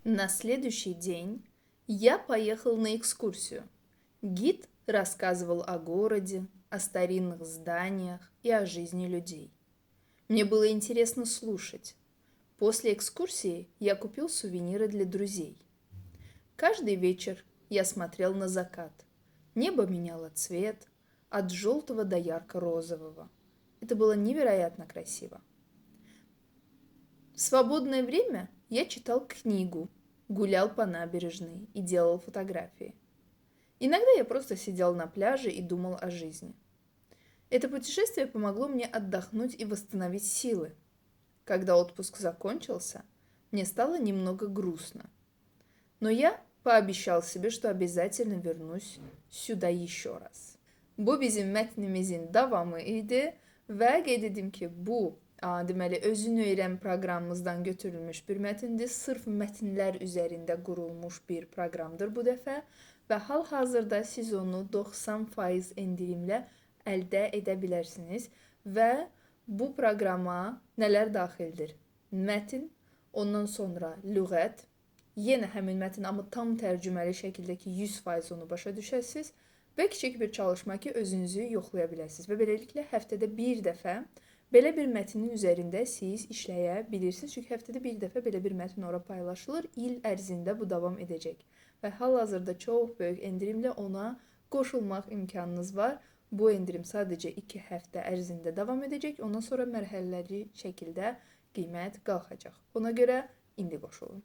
На следующий день я поехал на экскурсию. Гид рассказывал о городе, о старинных зданиях и о жизни людей. Мне было интересно слушать. После экскурсии я купил сувениры для друзей. Каждый вечер я смотрел на закат. Небо меняло цвет от желтого до ярко-розового. Это было невероятно красиво. В свободное время я читал книгу, гулял по набережной и делал фотографии. Иногда я просто сидел на пляже и думал о жизни. Это путешествие помогло мне отдохнуть и восстановить силы. Когда отпуск закончился, мне стало немного грустно. Но я пообещал себе, что обязательно вернусь sюда еще раз. Bu bizim mətnimizin davamı idi və qeyd edim ki, bu deməli özünü öyrən proqramımızdan götürülmüş bir mətndir. Sırf mətnlər üzərində qurulmuş bir proqramdır bu dəfə və hal-hazırda siz onu 90% endirimlə əldə edə bilərsiniz və bu proqrama nələr daxildir? Mətn, ondan sonra lüğət, yenə həmin mətn, amma tam tərcüməli şəkildə ki 100% onu başa düşəsiniz və kiçik bir çalışma ki özünüzü yoxlaya biləsiniz və beləliklə həftədə bir dəfə belə bir mətnin üzərində siz işləyə bilirsiniz. Çünki həftədə bir dəfə belə bir mətn ora paylaşılır, il ərzində bu davam edəcək və hal-hazırda çox böyük endirimlə ona qoşulmaq imkanınız var. Bu endirim sadəcə 2 həftə ərzində davam edəcək, ondan sonra mərhələli şəkildə qiymət qalxacaq. Ona görə indi qoşulun.